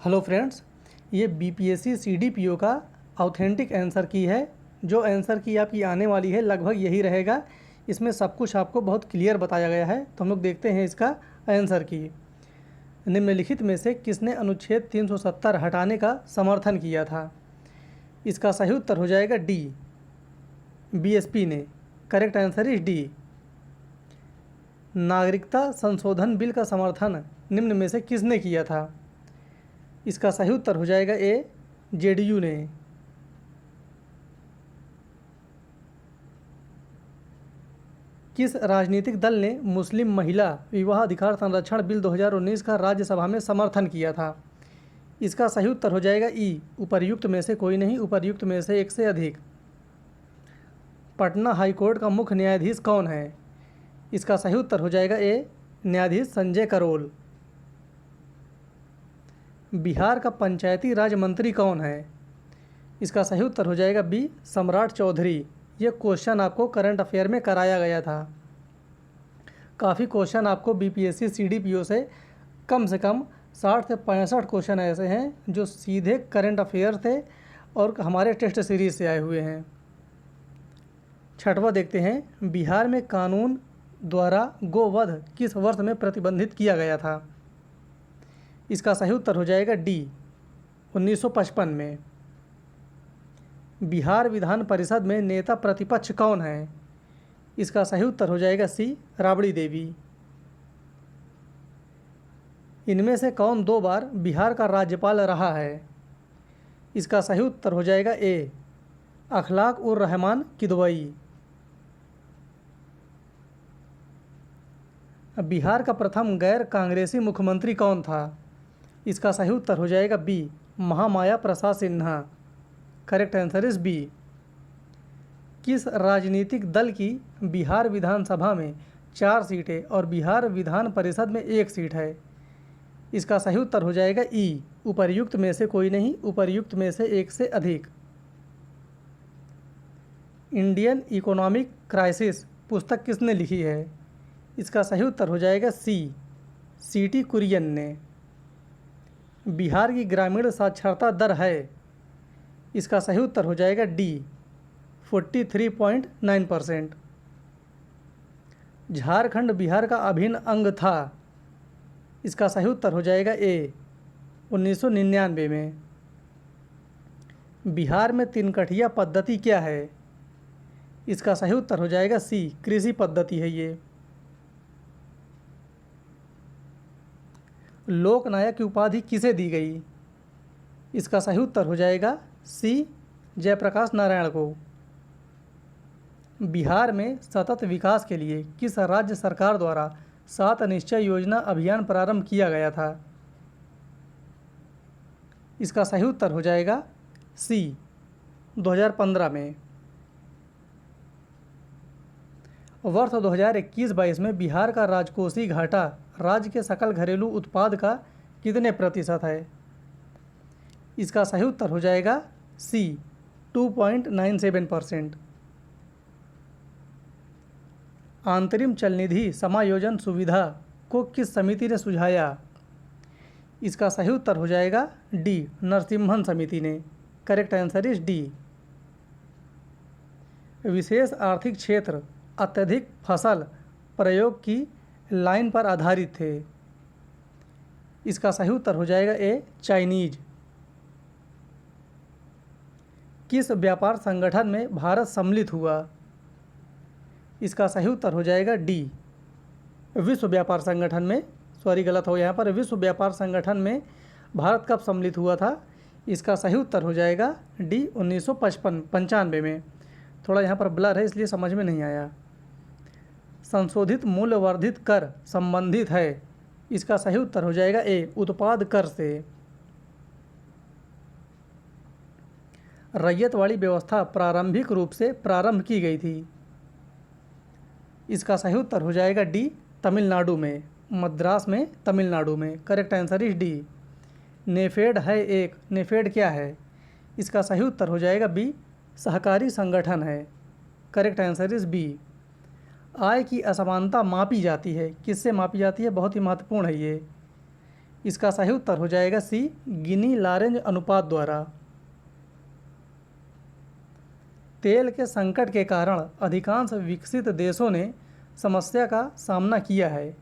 Hello friends, ये BPSC CDPO का authentic answer की है। जो आंसर की आपकी आने वाली है लगभग यही रहेगा। इसमें सब कुछ आपको बहुत क्लियर बताया गया है। तो हम लोग देखते हैं इसका आंसर की। निम्नलिखित में से किसने अनुच्छेद 370 हटाने का समर्थन किया था? इसका सही उत्तर हो जाएगा डी, बीएसपी ने। Correct answer is D. नागरिकता संशोधन बिल का समर्थन निम्न में से किसने किया था? इसका सही उत्तर हो जाएगा ए, जेडीयू ने। किस राजनीतिक दल ने मुस्लिम महिला विवाह अधिकार संरक्षण बिल 2019 का राज्यसभा में समर्थन किया था? इसका सही उत्तर हो जाएगा ई, उपर्युक्त में से कोई नहीं, उपर्युक्त में से एक से अधिक। पटना हाईकोर्ट का मुख्य न्यायाधीश कौन है? इसका सही उत्तर हो जाएगा ए, न्यायाधीश संजय करोल। बिहार का पंचायती राज मंत्री कौन है? इसका सही उत्तर हो जाएगा बी, सम्राट चौधरी। ये क्वेश्चन आपको करंट अफेयर में कराया गया था। काफ़ी क्वेश्चन आपको बीपीएससी सीडीपीओ से कम 60 से 65 क्वेश्चन ऐसे हैं जो सीधे करंट अफेयर थे और हमारे टेस्ट सीरीज से आए हुए हैं। छठवां देखते हैं, बिहार में कानून द्वारा गोवध किस वर्ष में प्रतिबंधित किया गया था? इसका सही उत्तर हो जाएगा डी, 1955 में। बिहार विधान परिषद में नेता प्रतिपक्ष कौन है? इसका सही उत्तर हो जाएगा सी, राबड़ी देवी। इनमें से कौन 2 बार बिहार का राज्यपाल रहा है? इसका सही उत्तर हो जाएगा ए, अखलाक उर रहमान किदवई। बिहार का प्रथम गैर कांग्रेसी मुख्यमंत्री कौन था? इसका सही उत्तर हो जाएगा B, Mahamaya Prasad Sinha. Correct answer is B. किस राजनीतिक दल की बिहार विधानसभा में 4 सीटें और बिहार विधान परिषद में 1 सीट है? इसका सही उत्तर हो जाएगा ई, उपर्युक्त में से कोई नहीं, उपर्युक्त में से एक से अधिक। इंडियन इकोनॉमिक क्राइसिस पुस्तक किसने लिखी है? इसका सही उत्तर हो जाएगा सी, सीटी कुरियन ने। बिहार की ग्रामीण साक्षरता दर है? इसका सही उत्तर हो जाएगा डी, 43.9%। झारखंड बिहार का अभिन्न अंग था? इसका सही उत्तर हो जाएगा ए, 1999 में। बिहार में 3 कठिया पद्धति क्या है? इसका सही उत्तर हो जाएगा सी, कृषि पद्धति है ये। लोकनायक की उपाधि किसे दी गई? इसका सही उत्तर हो जाएगा सी, जयप्रकाश नारायण को। बिहार में सतत विकास के लिए किस राज्य सरकार द्वारा 7 निश्चय योजना अभियान प्रारंभ किया गया था? इसका सही उत्तर हो जाएगा सी, 2015 में। वर्ष 2021-22 में बिहार का राजकोषीय घाटा राज्य के सकल घरेलू उत्पाद का कितने प्रतिशत है? इसका सही उत्तर हो जाएगा सी, 2.97%। आंतरिम चलनिधि समायोजन सुविधा को किस समिति ने सुझाया? इसका सही उत्तर हो जाएगा डी, नरसिम्हन समिति ने। Correct answer is D. विशेष आर्थिक क्षेत्र अत्यधिक फसल प्रयोग की लाइन पर आधारित थे? इसका सही उत्तर हो जाएगा ए, चाइनीज। किस व्यापार संगठन में भारत सम्मिलित हुआ? इसका सही उत्तर हो जाएगा डी, विश्व व्यापार संगठन में। सॉरी, गलत हो यहाँ पर। विश्व व्यापार संगठन में भारत कब सम्मिलित हुआ था? इसका सही उत्तर हो जाएगा डी, 1995 में। थोड़ा यहाँ पर ब्लर है इसलिए समझ में नहीं आया। संशोधित मूल्य वर्धित कर संबंधित है? इसका सही उत्तर हो जाएगा ए, उत्पाद कर से। रैयतवाड़ी व्यवस्था प्रारंभिक रूप से प्रारंभ की गई थी? इसका सही उत्तर हो जाएगा डी, तमिलनाडु में, मद्रास में, तमिलनाडु में। Correct answer is D. NAFED है एक, नेफेड क्या है? इसका सही उत्तर हो जाएगा बी, सहकारी संगठन है। Correct answer is B. आय की असमानता मापी जाती है? किससे मापी जाती है? बहुत ही महत्वपूर्ण है ये। इसका सही उत्तर हो जाएगा सी, गिनी लारेंज अनुपात द्वारा। तेल के संकट के कारण अधिकांश विकसित देशों ने समस्या का सामना किया है।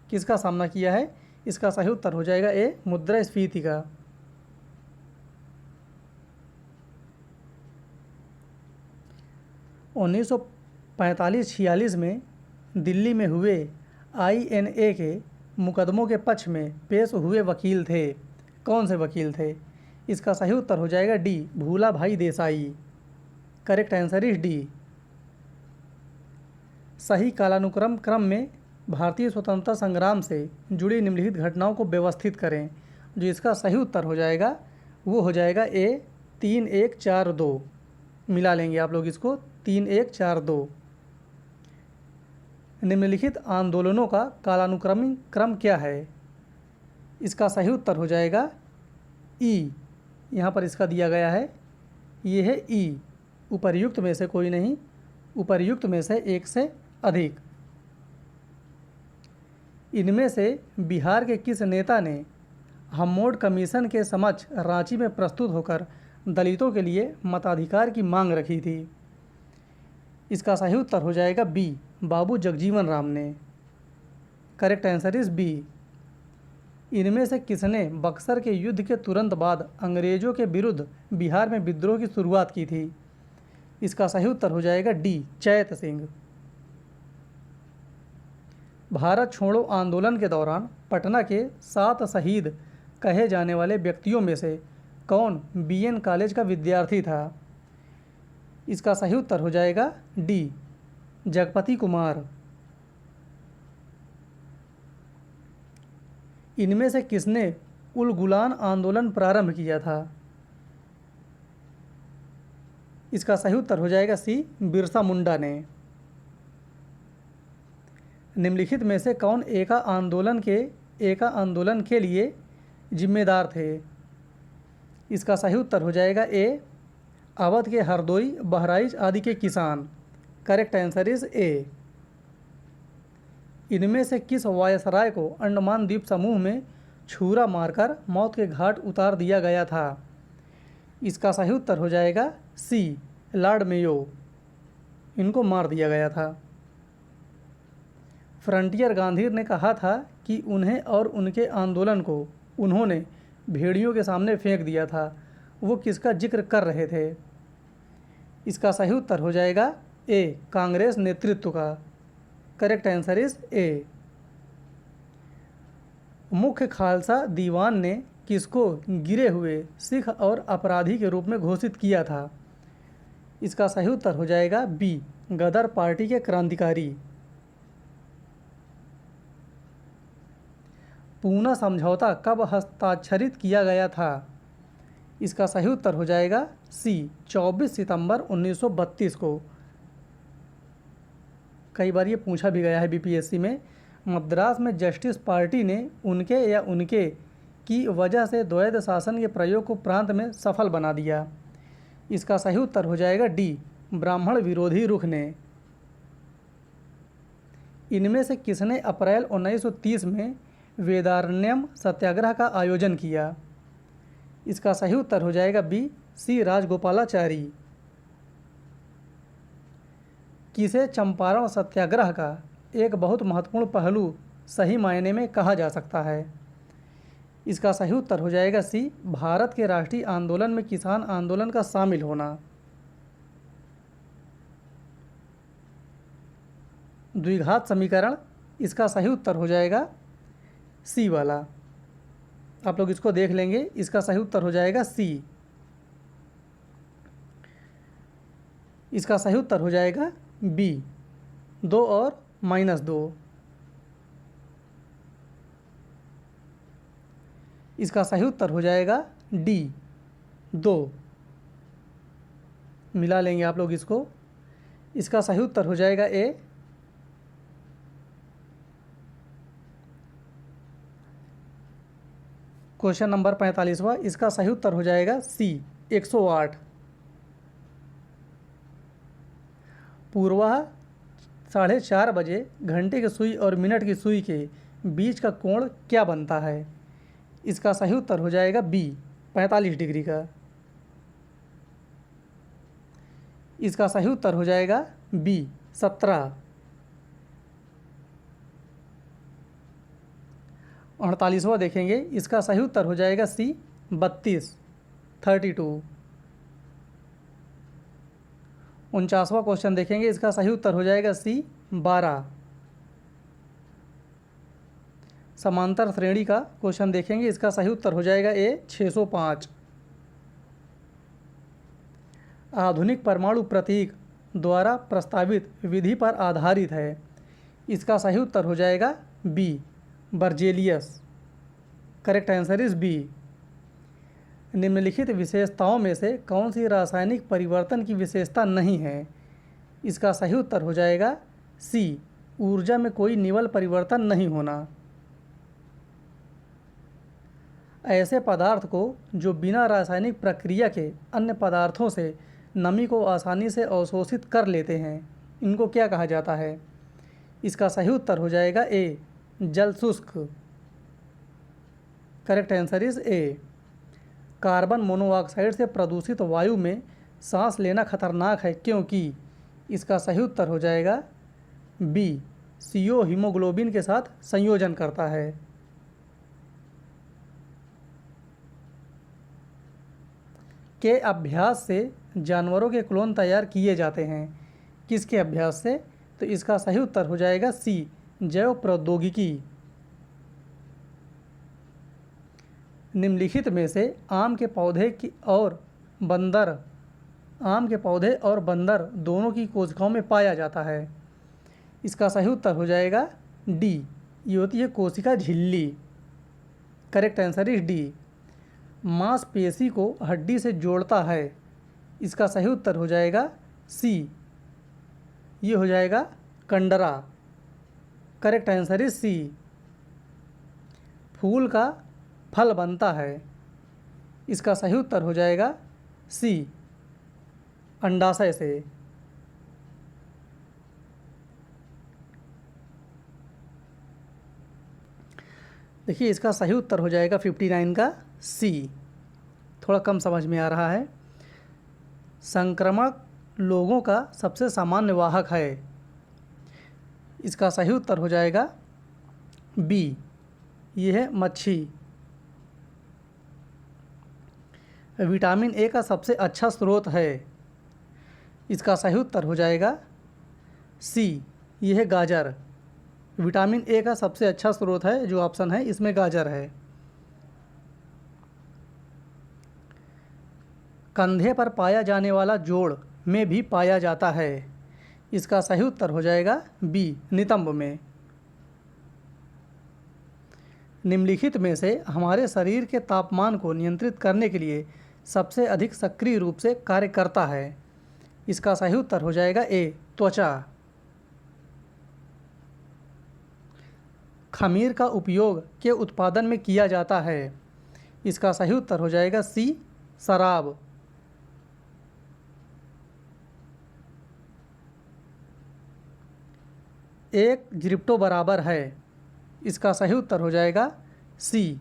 किसका सामना किया है? इसका सही उत्तर हो जाएगा ए, मुद्रास्फीति का। उन्नीस सौ 45-46 में दिल्ली में हुए INA के मुकदमों के पक्ष में पेश हुए वकील थे। कौन से वकील थे? इसका सही उत्तर हो जाएगा डी, भूला भाई Desai. Correct answer is D. सही कालानुक्रम क्रम में भारतीय स्वतंत्रता संग्राम से जुड़ी निम्नलिखित घटनाओं को व्यवस्थित करें। जो इसका सही उत्तर हो जाएगा वो हो जाएगा ए, 3-1-4-2। मिला लेंगे आप लोग इसको, 3-1-4-2। निम्नलिखित आंदोलनों का कालानुक्रमिक क्रम क्या है? इसका सही उत्तर हो जाएगा ई। यहाँ पर इसका दिया गया है, ये है ई। उपर्युक्त में से कोई नहीं, उपर्युक्त में से एक से अधिक। इनमें से बिहार के किस नेता ने हम्मोड कमीशन के समक्ष रांची में प्रस्तुत होकर दलितों के लिए मताधिकार की मांग रखी थी? इसका सही उत्तर हो जाएगा बी, बाबू जगजीवन राम ने। Correct answer is B. इनमें से किसने बक्सर के युद्ध के तुरंत बाद अंग्रेजों के विरुद्ध बिहार में विद्रोह की शुरुआत की थी? इसका सही उत्तर हो जाएगा डी, चैत सिंह। भारत छोड़ो आंदोलन के दौरान पटना के 7 शहीद कहे जाने वाले व्यक्तियों में से कौन BN कॉलेज का विद्यार्थी था? इसका सही उत्तर हो जाएगा डी, जगपति कुमार। इनमें से किसने उल गुलान आंदोलन प्रारंभ किया था? इसका सही उत्तर हो जाएगा सी, बिरसा मुंडा ने। निम्नलिखित में से कौन एका आंदोलन के लिए जिम्मेदार थे? इसका सही उत्तर हो जाएगा ए, अवध के हरदोई, बहराइच आदि के किसान। Correct answer is a. इनमें से किस वायसराय को अंडमान द्वीप समूह में छुरा मारकर मौत के घाट उतार दिया गया था? इसका सही उत्तर हो जाएगा सी, लॉर्ड मेयो। इनको मार दिया गया था। फ्रंटियर गांधी ने कहा था कि उन्हें और उनके आंदोलन को उन्होंने भेड़ियों के सामने फेंक दिया था। वो किसका जिक्र कर रहे थे? इसका सही उत्तर हो जाएगा ए, कांग्रेस नेतृत्व का। Correct answer is a. मुख्य खालसा दीवान ने किसको गिरे हुए सिख और अपराधी के रूप में घोषित किया था? इसका सही उत्तर हो जाएगा बी, गदर पार्टी के क्रांतिकारी। पूना समझौता कब हस्ताक्षरित किया गया था? इसका सही उत्तर हो जाएगा सी, 24 सितंबर 1932 को। कई बार ये पूछा भी गया है BPSC में। मद्रास में जस्टिस पार्टी ने उनके या उनके की वजह से द्वैध शासन के प्रयोग को प्रांत में सफल बना दिया। इसका सही उत्तर हो जाएगा डी, ब्राह्मण विरोधी रुख ने। इनमें से किसने अप्रैल 1930 में वेदारण्यम सत्याग्रह का आयोजन किया? इसका सही उत्तर हो जाएगा बी, सी, राजगोपालाचारी। किसे चंपारण सत्याग्रह का एक बहुत महत्वपूर्ण पहलू सही मायने में कहा जा सकता है? इसका सही उत्तर हो जाएगा सी, भारत के राष्ट्रीय आंदोलन में किसान आंदोलन का शामिल होना। द्विघात समीकरण, इसका सही उत्तर हो जाएगा सी वाला। आप लोग इसको देख लेंगे। इसका सही उत्तर हो जाएगा सी। इसका सही उत्तर हो जाएगा बी, 2 और -2। इसका सही उत्तर हो जाएगा डी, 2। मिला लेंगे आप लोग इसको। इसका सही उत्तर हो जाएगा ए। क्वेश्चन नंबर 45वां, इसका सही उत्तर हो जाएगा सी, 108। पूर्वाह 4:30 बजे घंटे की सुई और मिनट की सुई के बीच का कोण क्या बनता है? इसका सही उत्तर हो जाएगा बी 45 डिग्री का। इसका सही उत्तर हो जाएगा बी 17। 48वां देखेंगे, इसका सही उत्तर हो जाएगा सी 32 32। 49वां क्वेश्चन देखेंगे, इसका सही उत्तर हो जाएगा सी 12। समांतर श्रेणी का क्वेश्चन देखेंगे, इसका सही उत्तर हो जाएगा ए 605। आधुनिक परमाणु प्रतीक द्वारा प्रस्तावित विधि पर आधारित है। इसका सही उत्तर हो जाएगा B Berzelius. Correct answer is B. निम्नलिखित विशेषताओं में से कौन सी रासायनिक परिवर्तन की विशेषता नहीं है? इसका सही उत्तर हो जाएगा सी ऊर्जा में कोई निवल परिवर्तन नहीं होना। ऐसे पदार्थ को जो बिना रासायनिक प्रक्रिया के अन्य पदार्थों से नमी को आसानी से अवशोषित कर लेते हैं, इनको क्या कहा जाता है? इसका सही उत्तर हो जाएगा ए जल शुष्क। Correct answer is a. Carbon monoxide से प्रदूषित वायु में सांस लेना खतरनाक है क्योंकि? इसका सही उत्तर हो जाएगा बी CO हीमोग्लोबिन के साथ संयोजन करता है। के अभ्यास से जानवरों के क्लोन तैयार किए जाते हैं। किसके अभ्यास से? तो इसका सही उत्तर हो जाएगा सी जैव प्रौद्योगिकी। निम्नलिखित में से आम के पौधे और बंदर दोनों की कोशिकाओं में पाया जाता है। इसका सही उत्तर हो जाएगा डी, ये होती है कोशिका झिल्ली। Correct answer is D. मांसपेशी को हड्डी से जोड़ता है। इसका सही उत्तर हो जाएगा सी, ये हो जाएगा कंडरा। Correct answer is C. फूल का फल बनता है। इसका सही उत्तर हो जाएगा सी अंडाशय से। देखिए, इसका सही उत्तर हो जाएगा 59 का सी। थोड़ा कम समझ में आ रहा है। संक्रामक लोगों का सबसे सामान्य वाहक है। इसका सही उत्तर हो जाएगा बी, ये है मच्छी। विटामिन ए का सबसे अच्छा स्रोत है। इसका सही उत्तर हो जाएगा सी, ये है गाजर। विटामिन ए का सबसे अच्छा स्रोत है जो ऑप्शन है इसमें गाजर है। कंधे पर पाया जाने वाला जोड़ में भी पाया जाता है। इसका सही उत्तर हो जाएगा बी नितंब में। निम्नलिखित में से हमारे शरीर के तापमान को नियंत्रित करने के लिए सबसे अधिक सक्रिय रूप से कार्य करता है। इसका सही उत्तर हो जाएगा ए त्वचा। खमीर का उपयोग के उत्पादन में किया जाता है। इसका सही उत्तर हो जाएगा सी शराब। एक जिप्टो बराबर है। इसका सही उत्तर हो जाएगा सी।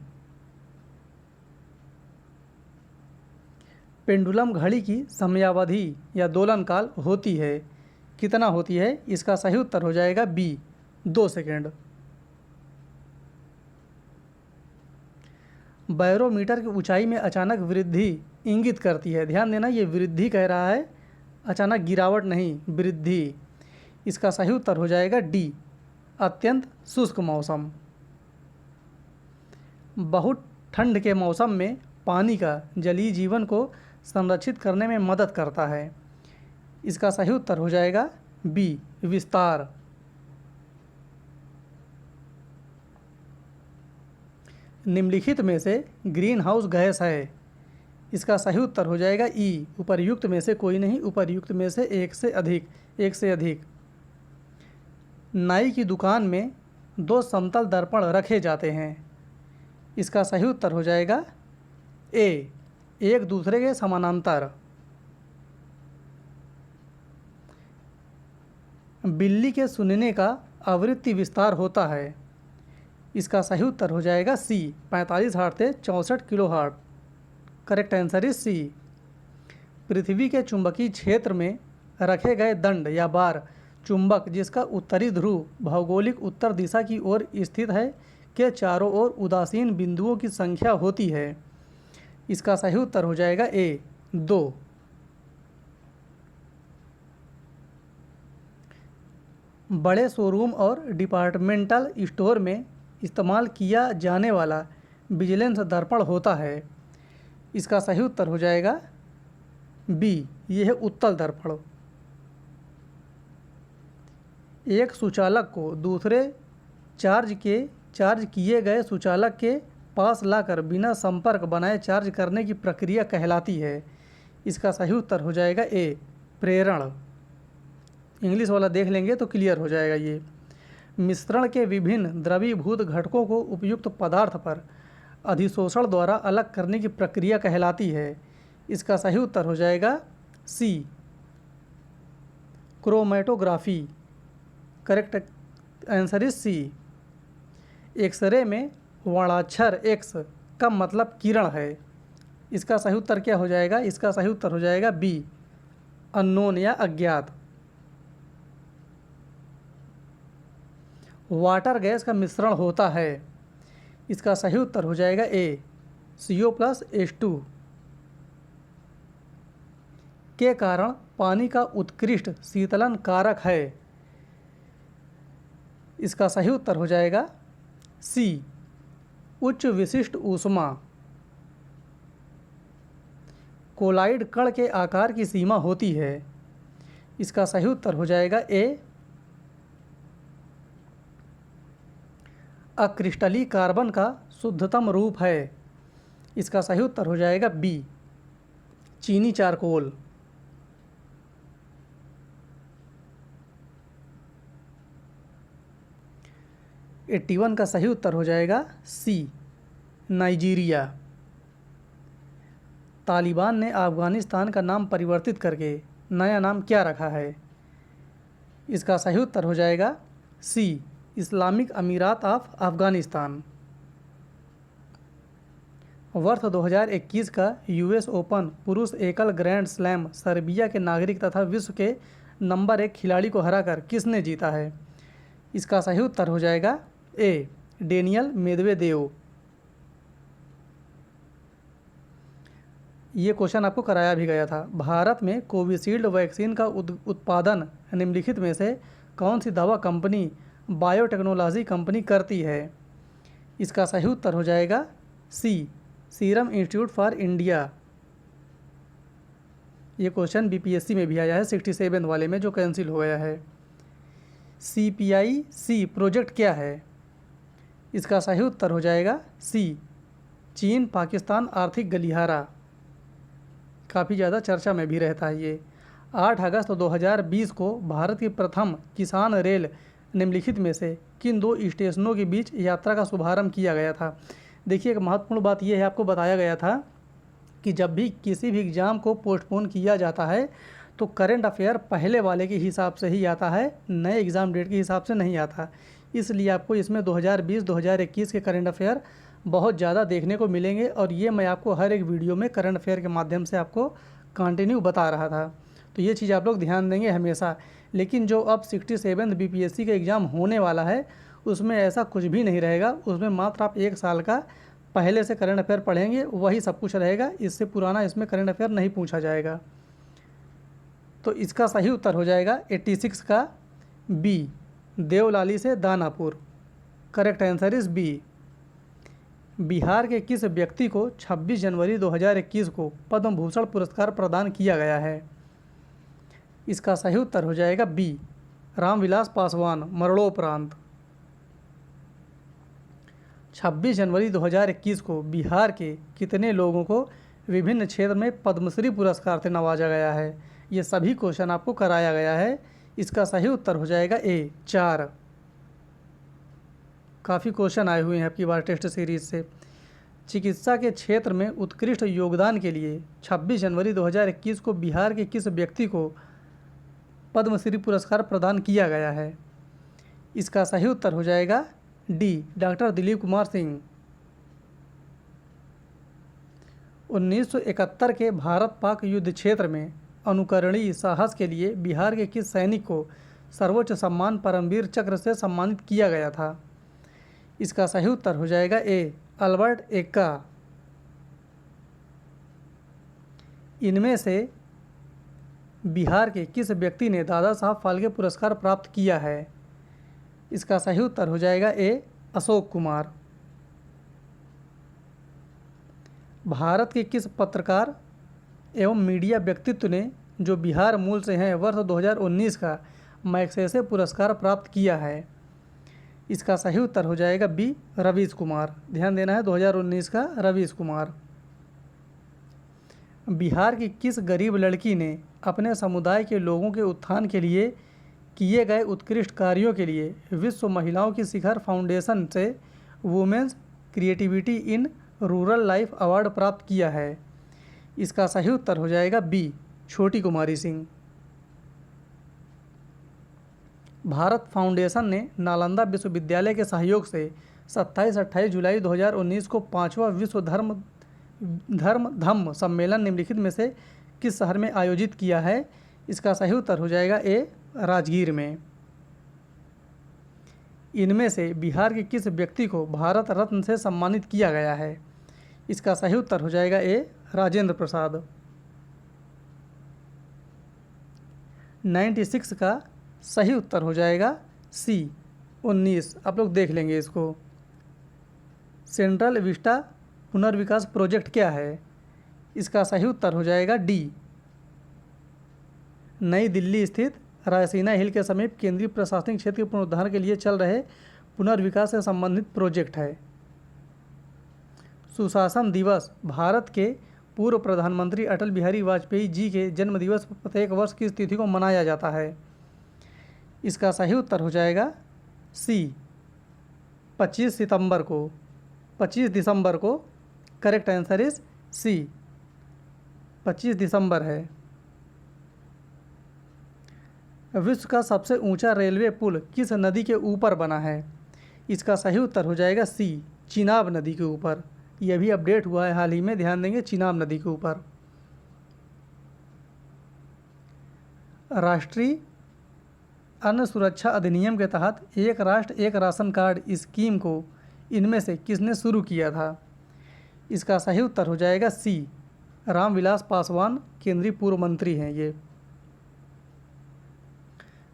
पेंडुलम घड़ी की समयावधि या दोलन काल होती है, कितना होती है? इसका सही उत्तर हो जाएगा बी 2 सेकेंड। बैरोमीटर की ऊंचाई में अचानक वृद्धि इंगित करती है। ध्यान देना, ये वृद्धि कह रहा है, अचानक गिरावट नहीं, वृद्धि। इसका सही उत्तर हो जाएगा डी अत्यंत शुष्क मौसम। बहुत ठंड के मौसम में पानी का जलीय जीवन को संरक्षित करने में मदद करता है। इसका सही उत्तर हो जाएगा बी विस्तार। निम्नलिखित में से ग्रीन हाउस गैस है। इसका सही उत्तर हो जाएगा ई उपर्युक्त में से कोई नहीं, उपर्युक्त में से एक से अधिक। नाई की दुकान में 2 समतल दर्पण रखे जाते हैं। इसका सही उत्तर हो जाएगा ए एक दूसरे के समानांतर। बिल्ली के सूंघने का आवृत्ति विस्तार होता है। इसका सही उत्तर हो जाएगा सी, 45 हर्ट्ज से 64 kilo hertz. Correct answer is C. पृथ्वी के चुंबकीय क्षेत्र में रखे गए दंड या बार चुंबक जिसका उत्तरी ध्रुव भौगोलिक उत्तर दिशा की ओर स्थित है के चारों ओर उदासीन बिंदुओं की संख्या होती है। इसका सही उत्तर हो जाएगा ए, 2। बड़े शोरूम और डिपार्टमेंटल स्टोर में इस्तेमाल किया जाने वाला विजिलेंस दर्पण होता है। इसका सही उत्तर हो जाएगा बी, ये है उत्तल दर्पण। एक सुचालक को दूसरे चार्ज किए गए सुचालक के पास लाकर बिना संपर्क बनाए चार्ज करने की प्रक्रिया कहलाती है। इसका सही उत्तर हो जाएगा ए, प्रेरण। इंग्लिश वाला देख लेंगे तो क्लियर हो जाएगा ये। मिश्रण के विभिन्न द्रवीभूत घटकों को उपयुक्त पदार्थ पर अधिशोषण द्वारा अलग करने की प्रक्रिया कहलाती है। इसका सही उत्तर हो जाएगा C, chromatography. Correct answer is C. X ray में वर्णाक्षर एक्स का मतलब किरण है। इसका सही उत्तर क्या हो जाएगा? इसका सही उत्तर हो जाएगा बी, अननोन या अज्ञात। वाटर गैस का मिश्रण होता है। इसका सही उत्तर हो जाएगा ए, CO+H2 के कारण पानी का उत्कृष्ट शीतलन कारक है। इसका सही उत्तर हो जाएगा सी, उच्च विशिष्ट ऊष्मा। कोलाइड कण के आकार की सीमा होती है। इसका सही उत्तर हो जाएगा ए, अक्रिस्टली कार्बन का शुद्धतम रूप है। इसका सही उत्तर हो जाएगा बी, चीनी चारकोल। 81 का सही उत्तर हो जाएगा सी, नाइजीरिया। तालिबान ने अफ़गानिस्तान का नाम परिवर्तित करके नया नाम क्या रखा है? इसका सही उत्तर हो जाएगा सी, इस्लामिक अमीरात ऑफ अफ़गानिस्तान। वर्ष 2021 का US ओपन पुरुष एकल ग्रैंड स्लैम सर्बिया के नागरिक तथा विश्व के नंबर 1 खिलाड़ी को हराकर किसने जीता है? इसका सही उत्तर हो जाएगा ए, डेनियल मेदवेदेव। ये क्वेश्चन आपको कराया भी गया था। भारत में कोविशील्ड वैक्सीन का उत्पादन निम्नलिखित में से कौन सी दवा कंपनी बायोटेक्नोलॉजी कंपनी करती है? इसका सही उत्तर हो जाएगा सी, सीरम इंस्टीट्यूट फॉर इंडिया। ये क्वेश्चन BPSC में भी आया है 67 वाले में, जो कैंसिल हो गया है। CPIC प्रोजेक्ट क्या है? इसका सही उत्तर हो जाएगा सी, चीन पाकिस्तान आर्थिक गलियारा। काफ़ी ज़्यादा चर्चा में भी रहता है ये। 8 अगस्त 2020 को भारत की प्रथम किसान रेल निम्नलिखित में से किन 2 स्टेशनों के बीच यात्रा का शुभारंभ किया गया था? देखिए, एक महत्वपूर्ण बात यह है, आपको बताया गया था कि जब भी किसी भी एग्ज़ाम को पोस्टपोन किया जाता है तो करंट अफेयर पहले वाले के हिसाब से ही आता है, नए एग्ज़ाम डेट के हिसाब से नहीं आता। इसलिए आपको इसमें 2020-2021 के करंट अफेयर बहुत ज़्यादा देखने को मिलेंगे, और ये मैं आपको हर एक वीडियो में करंट अफेयर के माध्यम से आपको कंटिन्यू बता रहा था। तो ये चीज़ आप लोग ध्यान देंगे हमेशा। लेकिन जो अब 67 BPSC का एग्ज़ाम होने वाला है उसमें ऐसा कुछ भी नहीं रहेगा। उसमें मात्र आप 1 साल का पहले से करंट अफेयर पढ़ेंगे, वही सब कुछ रहेगा। इससे पुराना इसमें करंट अफेयर नहीं पूछा जाएगा। तो इसका सही उत्तर हो जाएगा 86 का बी, देवलाली से Danapur. Correct answer is B. Bihar के किस व्यक्ति को 26 जनवरी 2021 को पद्म भूषण पुरस्कार प्रदान किया गया है? इसका सही उत्तर हो जाएगा बी, रामविलास पासवान, मरणोपरांत। 26 जनवरी 2021 को बिहार के कितने लोगों को विभिन्न क्षेत्र में पद्मश्री पुरस्कार से नवाजा गया है? ये सभी क्वेश्चन आपको कराया गया है। इसका सही उत्तर हो जाएगा ए, 4। काफ़ी क्वेश्चन आए हुए हैं आपकी बार टेस्ट सीरीज से। चिकित्सा के क्षेत्र में उत्कृष्ट योगदान के लिए 26 जनवरी 2021 को बिहार के किस व्यक्ति को पद्मश्री पुरस्कार प्रदान किया गया है? इसका सही उत्तर हो जाएगा डी डॉक्टर दिलीप कुमार सिंह। 1971 के भारत पाक युद्ध क्षेत्र में अनुकरणीय साहस के लिए बिहार के किस सैनिक को सर्वोच्च सम्मान परमवीर चक्र से सम्मानित किया गया था? इसका सही उत्तर हो जाएगा ए अल्बर्ट एक्का। इनमें से बिहार के किस व्यक्ति ने दादा साहब फाल्के पुरस्कार प्राप्त किया है? इसका सही उत्तर हो जाएगा ए अशोक कुमार। भारत के किस पत्रकार एवं मीडिया व्यक्तित्व ने, जो बिहार मूल से हैं, वर्ष 2019 का मैग्सेसे पुरस्कार प्राप्त किया है? इसका सही उत्तर हो जाएगा बी रवीश कुमार। ध्यान देना है, 2019 का रवीश कुमार। बिहार की किस गरीब लड़की ने अपने समुदाय के लोगों के उत्थान के लिए किए गए उत्कृष्ट कार्यों के लिए विश्व महिलाओं की शिखर फाउंडेशन से women's creativity in rural life award प्राप्त किया है? इसका सही उत्तर हो जाएगा बी छोटी कुमारी सिंह। भारत फाउंडेशन ने नालंदा विश्वविद्यालय के सहयोग से 27-28 जुलाई 2019 को 5वां विश्व धम्म सम्मेलन निम्नलिखित में से किस शहर में आयोजित किया है? इसका सही उत्तर हो जाएगा ए राजगीर में। इनमें से बिहार के किस व्यक्ति को भारत रत्न से सम्मानित किया गया है? इसका सही उत्तर हो जाएगा ए राजेंद्र प्रसाद। 96 का सही उत्तर हो जाएगा सी 19। आप लोग देख लेंगे इसको। सेंट्रल विस्टा पुनर्विकास प्रोजेक्ट क्या है? इसका सही उत्तर हो जाएगा डी नई दिल्ली स्थित रायसीना हिल के समीप केंद्रीय प्रशासनिक क्षेत्र के पुनरुद्धार के लिए चल रहे पुनर्विकास से संबंधित प्रोजेक्ट है। सुशासन दिवस भारत के पूर्व प्रधानमंत्री अटल बिहारी वाजपेयी जी के जन्म दिवस प्रत्येक वर्ष किस तिथि को मनाया जाता है? इसका सही उत्तर हो जाएगा सी 25 सितंबर को। 25 दिसंबर को करेक्ट आंसर इज सी 25 दिसंबर है। विश्व का सबसे ऊंचा रेलवे पुल किस नदी के ऊपर बना है? इसका सही उत्तर हो जाएगा सी चिनाब नदी के ऊपर। यह भी अपडेट हुआ है हाल ही में, ध्यान देंगे, चिनाब नदी के ऊपर। राष्ट्रीय अन्न सुरक्षा अधिनियम के तहत एक राष्ट्र एक राशन कार्ड स्कीम को इनमें से किसने शुरू किया था? इसका सही उत्तर हो जाएगा सी रामविलास पासवान, केंद्रीय पूर्व मंत्री हैं ये।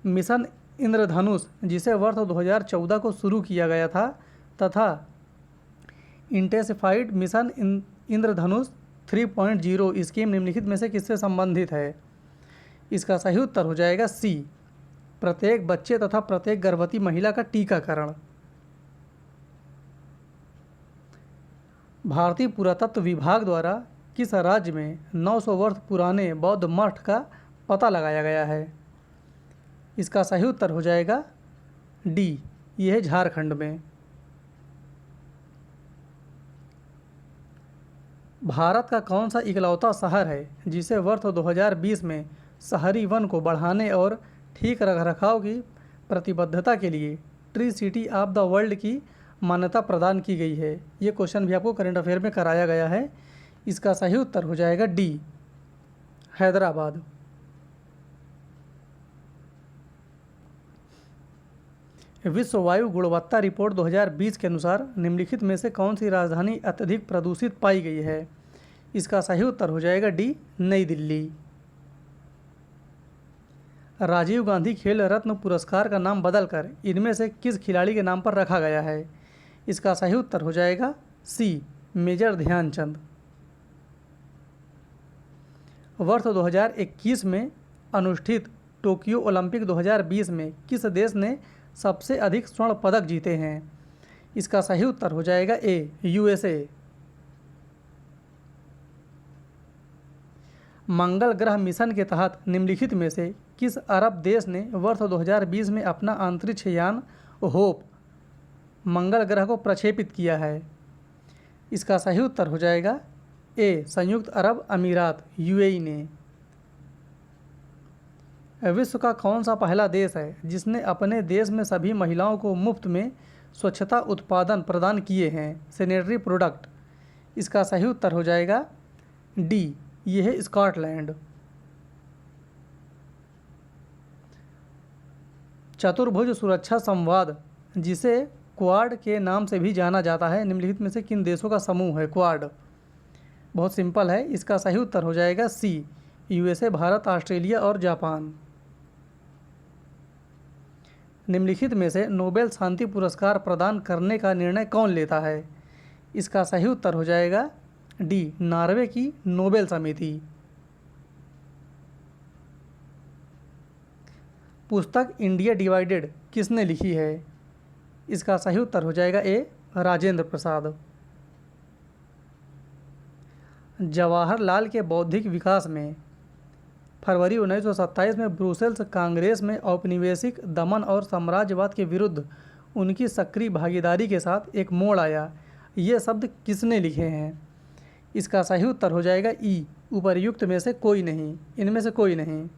मिशन इंद्रधनुष, जिसे वर्ष 2014 को शुरू किया गया था तथा इंटेंसिफाइड मिशन इंद्रधनुष 3.0 स्कीम निम्नलिखित में से किससे संबंधित है? इसका सही उत्तर हो जाएगा सी प्रत्येक बच्चे तथा प्रत्येक गर्भवती महिला का टीकाकरण। भारतीय पुरातत्व विभाग द्वारा किस राज्य में 900 वर्ष पुराने बौद्ध मठ का पता लगाया गया है? इसका सही उत्तर हो जाएगा डी, यह है झारखंड में। भारत का कौन सा इकलौता शहर है जिसे वर्ष 2020 में शहरी वन को बढ़ाने और ठीक रखरखाव की प्रतिबद्धता के लिए tree city of the world की मान्यता प्रदान की गई है? ये क्वेश्चन भी आपको करंट अफेयर में कराया गया है। इसका सही उत्तर हो जाएगा डी हैदराबाद। विश्व वायु गुणवत्ता रिपोर्ट 2020 के अनुसार निम्नलिखित में से कौन सी राजधानी अत्यधिक प्रदूषित पाई गई है? इसका सही उत्तर हो जाएगा डी नई दिल्ली। राजीव गांधी खेल रत्न पुरस्कार का नाम बदलकर इनमें से किस खिलाड़ी के नाम पर रखा गया है? इसका सही उत्तर हो जाएगा सी मेजर ध्यानचंद। वर्ष 2021 में अनुष्ठित टोक्यो ओलंपिक 2020 में किस देश ने सबसे अधिक स्वर्ण पदक जीते हैं? इसका सही उत्तर हो जाएगा ए यूएसए। मंगल ग्रह मिशन के तहत निम्नलिखित में से किस अरब देश ने वर्ष 2020 में अपना अंतरिक्ष यान होप मंगल ग्रह को प्रक्षेपित किया है? इसका सही उत्तर हो जाएगा ए संयुक्त अरब अमीरात यूएई ने। विश्व का कौन सा पहला देश है जिसने अपने देश में सभी महिलाओं को मुफ्त में स्वच्छता उत्पादन प्रदान किए हैं? Sanitary product. इसका सही उत्तर हो जाएगा डी, ये है स्कॉटलैंड। चतुर्भुज सुरक्षा संवाद, जिसे क्वाड के नाम से भी जाना जाता है, निम्नलिखित में से किन देशों का समूह है? क्वाड। बहुत सिंपल है, इसका सही उत्तर हो जाएगा सी, यूएसए, भारत, ऑस्ट्रेलिया और जापान। निम्नलिखित में से नोबेल शांति पुरस्कार प्रदान करने का निर्णय कौन लेता है? इसका सही उत्तर हो जाएगा डी, नॉर्वे की नोबेल समिति। पुस्तक इंडिया डिवाइडेड किसने लिखी है? इसका सही उत्तर हो जाएगा ए, राजेंद्र प्रसाद। जवाहरलाल के बौद्धिक विकास में फरवरी 1927 में ब्रुसेल्स कांग्रेस में औपनिवेशिक दमन और साम्राज्यवाद के विरुद्ध उनकी सक्रिय भागीदारी के साथ एक मोड़ आया। ये शब्द किसने लिखे हैं? इसका सही उत्तर हो जाएगा ई, उपर्युक्त में से कोई नहीं, इनमें से कोई नहीं।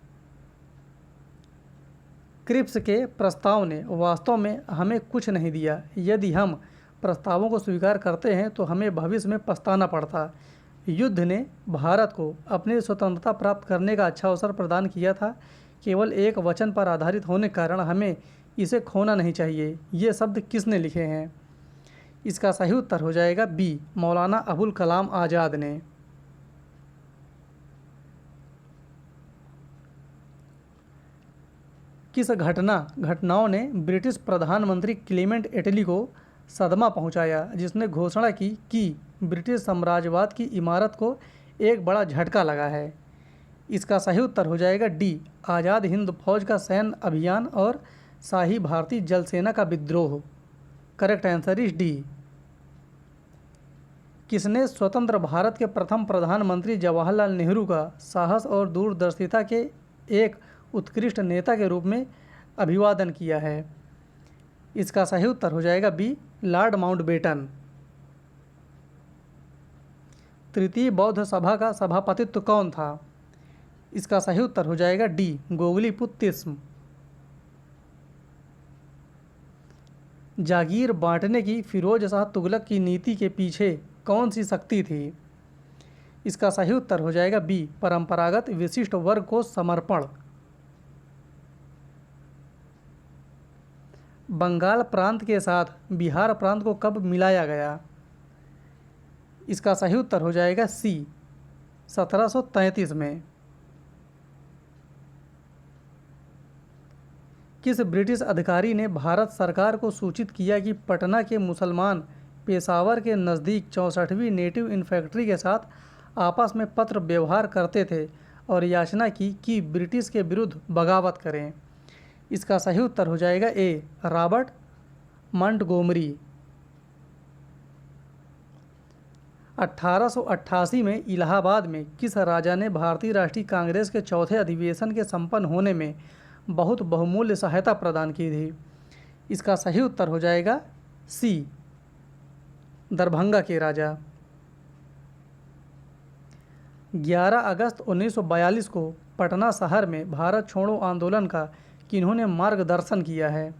क्रिप्स के प्रस्ताव ने वास्तव में हमें कुछ नहीं दिया। यदि हम प्रस्तावों को स्वीकार करते हैं तो हमें भविष्य में पछताना पड़ता। युद्ध ने भारत को अपनी स्वतंत्रता प्राप्त करने का अच्छा अवसर प्रदान किया था। केवल एक वचन पर आधारित होने के कारण हमें इसे खोना नहीं चाहिए। ये शब्द किसने लिखे हैं? इसका सही उत्तर हो जाएगा बी, मौलाना अबुल कलाम आज़ाद ने। किस घटनाओं ने ब्रिटिश प्रधानमंत्री क्लेमेंट एटली को सदमा पहुंचाया, जिसने घोषणा की कि ब्रिटिश साम्राज्यवाद की इमारत को एक बड़ा झटका लगा है? इसका सही उत्तर हो जाएगा डी, आज़ाद हिंद फौज का सैन्य अभियान और शाही भारतीय जल सेना का विद्रोह। Correct answer is D. किसने स्वतंत्र भारत के प्रथम प्रधानमंत्री जवाहरलाल नेहरू का साहस और दूरदर्शिता के एक उत्कृष्ट नेता के रूप में अभिवादन किया है? इसका सही उत्तर हो जाएगा बी, लॉर्ड माउंटबेटन। तृतीय बौद्ध सभा का सभापतित्व कौन था? इसका सही उत्तर हो जाएगा डी, गोगलीपुत्र तिस्म। जागीर बांटने की फिरोज शाह तुगलक की नीति के पीछे कौन सी शक्ति थी? इसका सही उत्तर हो जाएगा बी, परंपरागत विशिष्ट वर्ग को समर्पण। बंगाल प्रांत के साथ बिहार प्रांत को कब मिलाया गया? इसका सही उत्तर हो जाएगा सी, 1733 में। किस ब्रिटिश अधिकारी ने भारत सरकार को सूचित किया कि पटना के मुसलमान पेशावर के नज़दीक 64वीं नेटिव इन्फैंट्री के साथ आपस में पत्र व्यवहार करते थे और याचना की कि ब्रिटिश के विरुद्ध बगावत करें? इसका सही उत्तर हो जाएगा ए, रॉबर्ट मंटगोमरी। 1888 में इलाहाबाद में किस राजा ने भारतीय राष्ट्रीय कांग्रेस के चौथे अधिवेशन के संपन्न होने में बहुत बहुमूल्य सहायता प्रदान की थी? इसका सही उत्तर हो जाएगा सी, दरभंगा के राजा। 11 अगस्त 1942 को पटना शहर में भारत छोड़ो आंदोलन का किन्होंने मार्गदर्शन किया है?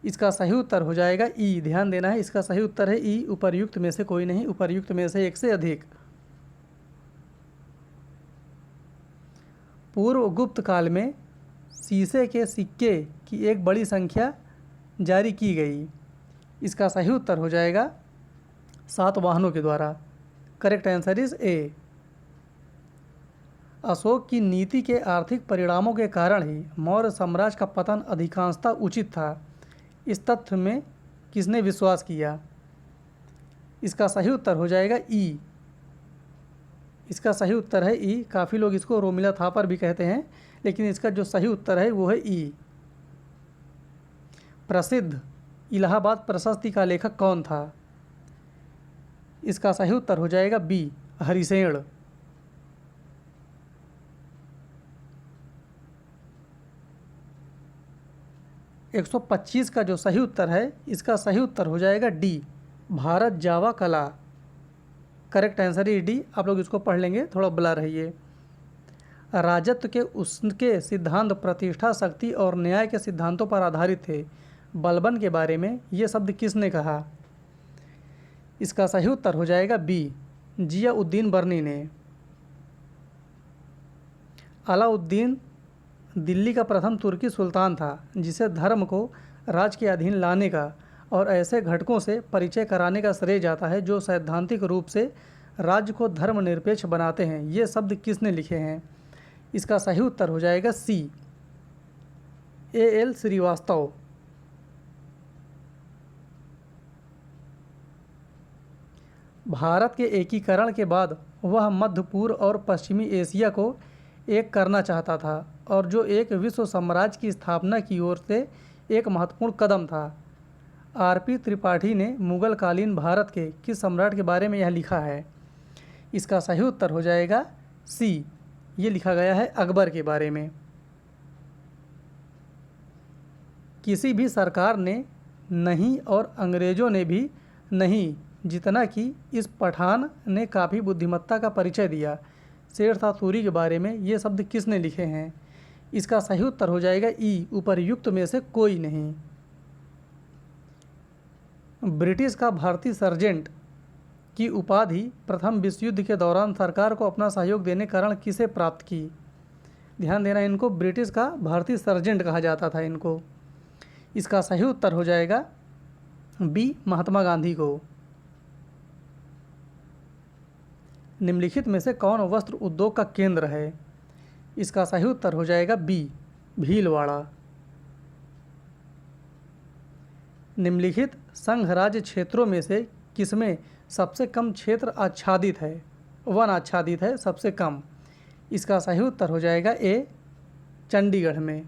इसका सही उत्तर हो जाएगा ई, ध्यान देना है, इसका सही उत्तर है ई, उपर्युक्त में से कोई नहीं, उपर्युक्त में से एक से अधिक। पूर्व गुप्त काल में शीशे के सिक्के की एक बड़ी संख्या जारी की गई। इसका सही उत्तर हो जाएगा सातवाहनों के द्वारा। Correct answer is a. Ashok की नीति के आर्थिक परिणामों के कारण ही मौर्य साम्राज्य का पतन अधिकांशतः उचित था। इस तथ्य में किसने विश्वास किया? इसका सही उत्तर हो जाएगा ई, इसका सही उत्तर है ई। काफ़ी लोग इसको रोमिला थापर भी कहते हैं, लेकिन इसका जो सही उत्तर है वो है ई। प्रसिद्ध इलाहाबाद प्रशस्ति का लेखक कौन था? इसका सही उत्तर हो जाएगा बी, हरिसेन। 125 का जो सही उत्तर है, इसका सही उत्तर हो जाएगा डी, भारत जावा कला। करेक्ट आंसर ही डी। आप लोग इसको पढ़ लेंगे, थोड़ा बुला रहिए। राजत्व के उसके सिद्धांत प्रतिष्ठा, शक्ति और न्याय के सिद्धांतों पर आधारित थे। बलबन के बारे में ये शब्द किसने कहा? इसका सही उत्तर हो जाएगा बी, जियाउद्दीन बर्नी ने। अलाउद्दीन दिल्ली का प्रथम तुर्की सुल्तान था जिसे धर्म को राज के अधीन लाने का और ऐसे घटकों से परिचय कराने का श्रेय जाता है जो सैद्धांतिक रूप से राज्य को धर्मनिरपेक्ष बनाते हैं। ये शब्द किसने लिखे हैं? इसका सही उत्तर हो जाएगा सी, A.L. श्रीवास्तव। भारत के एकीकरण के बाद वह मध्य पूर्व और पश्चिमी एशिया को एक करना चाहता था और जो एक विश्व साम्राज्य की स्थापना की ओर से एक महत्वपूर्ण कदम था। R.P. त्रिपाठी ने मुगल कालीन भारत के किस सम्राट के बारे में यह लिखा है? इसका सही उत्तर हो जाएगा सी, ये लिखा गया है अकबर के बारे में। किसी भी सरकार ने नहीं और अंग्रेज़ों ने भी नहीं, जितना कि इस पठान ने काफ़ी बुद्धिमत्ता का परिचय दिया। शेर था सूरी के बारे में ये शब्द किसने लिखे हैं? इसका सही उत्तर हो जाएगा ई, उपर्युक्त में से कोई नहीं। ब्रिटिश का भारतीय सर्जेंट की उपाधि प्रथम विश्व युद्ध के दौरान सरकार को अपना सहयोग देने कारण किसे प्राप्त की? ध्यान देना, इनको ब्रिटिश का भारतीय सर्जेंट कहा जाता था इनको। इसका सही उत्तर हो जाएगा बी, महात्मा गांधी को। निम्नलिखित में से कौन वस्त्र उद्योग का केंद्र है? इसका सही उत्तर हो जाएगा बी, भीलवाड़ा। निम्नलिखित संघ राज्य क्षेत्रों में से किसमें सबसे कम क्षेत्र आच्छादित है? वन आच्छादित है सबसे कम। इसका सही उत्तर हो जाएगा ए, चंडीगढ़ में।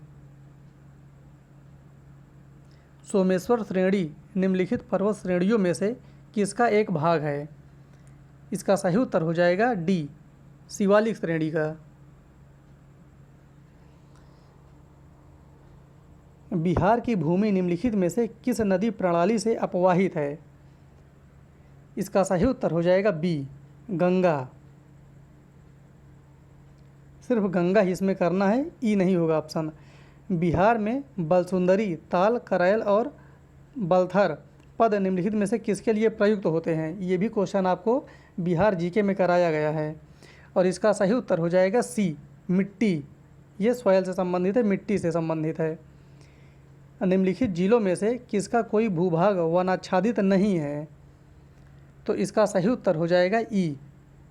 सोमेश्वर श्रेणी निम्नलिखित पर्वत श्रेणियों में से किसका एक भाग है? इसका सही उत्तर हो जाएगा डी, शिवालिक श्रेणी का। बिहार की भूमि निम्नलिखित में से किस नदी प्रणाली से अपवाहित है? इसका सही उत्तर हो जाएगा बी, गंगा। सिर्फ गंगा ही इसमें करना है, ई नहीं होगा ऑप्शन। बिहार में बलसुंदरी, ताल, करैल और बलथर पद निम्नलिखित में से किसके लिए प्रयुक्त होते हैं? ये भी क्वेश्चन आपको बिहार जीके में कराया गया है और इसका सही उत्तर हो जाएगा सी, मिट्टी। ये सॉइल से संबंधित है, मिट्टी से संबंधित है। निम्नलिखित जिलों में से किसका कोई भूभाग वनाच्छादित नहीं है? तो इसका सही उत्तर हो जाएगा ई,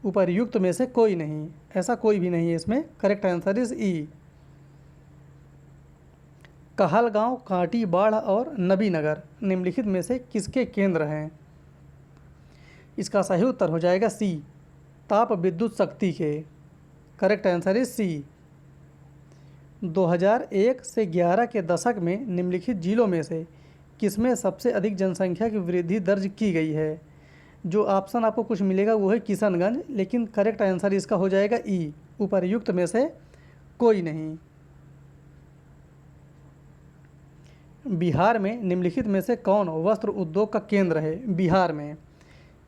उपर्युक्त में से कोई नहीं। ऐसा कोई भी नहीं है इसमें, करेक्ट आंसर इज ई। कहलगांव, कांटी, बाढ़ और नबीनगर निम्नलिखित में से किसके केंद्र हैं? इसका सही उत्तर हो जाएगा सी, ताप विद्युत शक्ति के। करेक्ट आंसर इज सी। 2001 से 11 के दशक में निम्नलिखित जिलों में से किसमें सबसे अधिक जनसंख्या की वृद्धि दर्ज की गई है? जो ऑप्शन आपको कुछ मिलेगा वो है किशनगंज, लेकिन करेक्ट आंसर इसका हो जाएगा ई, उपर्युक्त में से कोई नहीं। बिहार में निम्नलिखित में से कौन वस्त्र उद्योग का केंद्र है? बिहार में।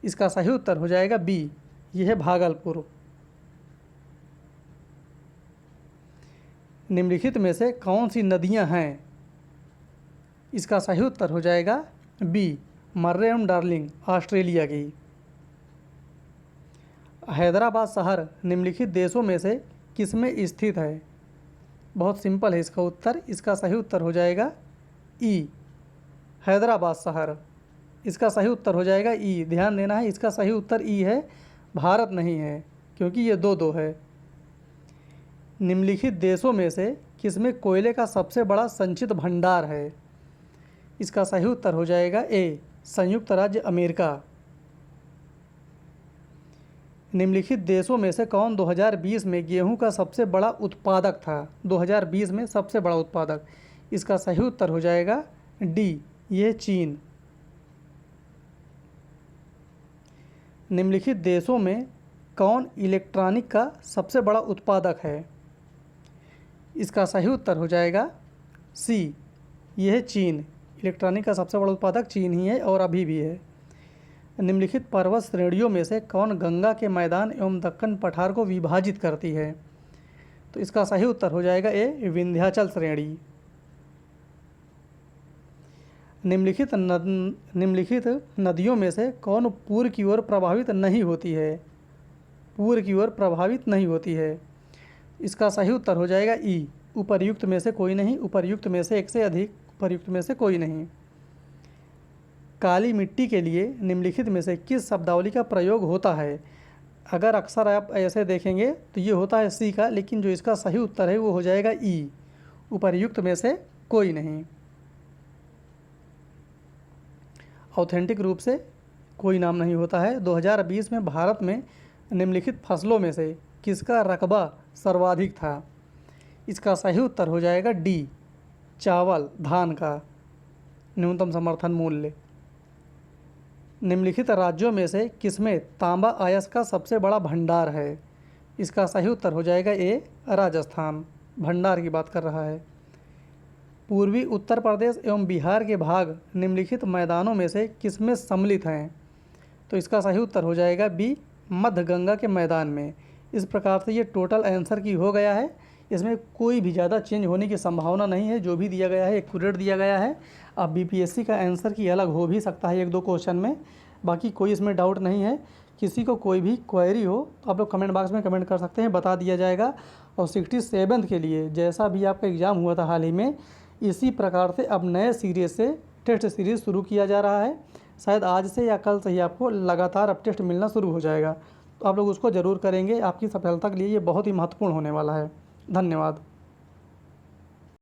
इसका सही उत्तर हो जाएगा बी, यह है भागलपुर। निम्नलिखित में से कौन सी नदियां हैं? इसका सही उत्तर हो जाएगा बी, मर्रे एवं डार्लिंग, ऑस्ट्रेलिया की। हैदराबाद शहर निम्नलिखित देशों में से किसमें स्थित है? बहुत सिंपल है इसका उत्तर। इसका सही उत्तर हो जाएगा ई, हैदराबाद शहर। इसका सही उत्तर हो जाएगा ई। ध्यान देना है, इसका सही उत्तर ई है, भारत नहीं है, क्योंकि ये दो है। निम्नलिखित देशों में से किसमें कोयले का सबसे बड़ा संचित भंडार है? इसका सही उत्तर हो जाएगा ए, संयुक्त राज्य अमेरिका। निम्नलिखित देशों में से कौन 2020 में गेहूं का सबसे बड़ा उत्पादक था? 2020 में सबसे बड़ा उत्पादक। इसका सही उत्तर हो जाएगा डी, ये चीन। निम्नलिखित देशों में कौन इलेक्ट्रॉनिक का सबसे बड़ा उत्पादक है? इसका सही उत्तर हो जाएगा सी, यह है चीन। इलेक्ट्रॉनिक का सबसे बड़ा उत्पादक चीन ही है और अभी भी है। निम्नलिखित पर्वत श्रेणियों में से कौन गंगा के मैदान एवं दक्कन पठार को विभाजित करती है? तो इसका सही उत्तर हो जाएगा ए, विंध्याचल श्रेणी। निम्नलिखित नदियों में से कौन पूर्व की ओर प्रभावित नहीं होती है? पूर्व की ओर प्रभावित नहीं होती है। इसका सही उत्तर हो जाएगा ई, उपर्युक्त में से कोई नहीं, उपर्युक्त में से एक से अधिक, उपर्युक्त में से कोई नहीं। काली मिट्टी के लिए निम्नलिखित में से किस शब्दावली का प्रयोग होता है? अगर अक्सर आप ऐसे देखेंगे तो ये होता है सी का, लेकिन जो इसका सही उत्तर है वो हो जाएगा ई, उपर्युक्त में से कोई नहीं। ऑथेंटिक रूप से कोई नाम नहीं होता है। 2020 में भारत में निम्नलिखित फसलों में से किसका रकबा सर्वाधिक था? इसका सही उत्तर हो जाएगा डी, चावल, धान का न्यूनतम समर्थन मूल्य। निम्नलिखित राज्यों में से किसमें तांबा अयस्क का सबसे बड़ा भंडार है? इसका सही उत्तर हो जाएगा ए, राजस्थान। भंडार की बात कर रहा है। पूर्वी उत्तर प्रदेश एवं बिहार के भाग निम्नलिखित मैदानों में से किसमें सम्मिलित हैं? तो इसका सही उत्तर हो जाएगा बी, मध्य गंगा के मैदान में। इस प्रकार से ये टोटल आंसर की हो गया है। इसमें कोई भी ज़्यादा चेंज होने की संभावना नहीं है। जो भी दिया गया है एक्यूरेट दिया गया है। अब बीपीएससी का आंसर की अलग हो भी सकता है एक दो क्वेश्चन में, बाकी कोई इसमें डाउट नहीं है। किसी को कोई भी क्वेरी हो तो आप लोग कमेंट बॉक्स में कमेंट कर सकते हैं, बता दिया जाएगा। और 67th के लिए जैसा भी आपका एग्ज़ाम हुआ था हाल ही में, इसी प्रकार से अब नए सीरीज़ से टेस्ट सीरीज़ शुरू किया जा रहा है। शायद आज से या कल से ही आपको लगातार अब टेस्ट मिलना शुरू हो जाएगा, तो आप लोग उसको ज़रूर करेंगे। आपकी सफलता के लिए ये बहुत ही महत्वपूर्ण होने वाला है। धन्यवाद।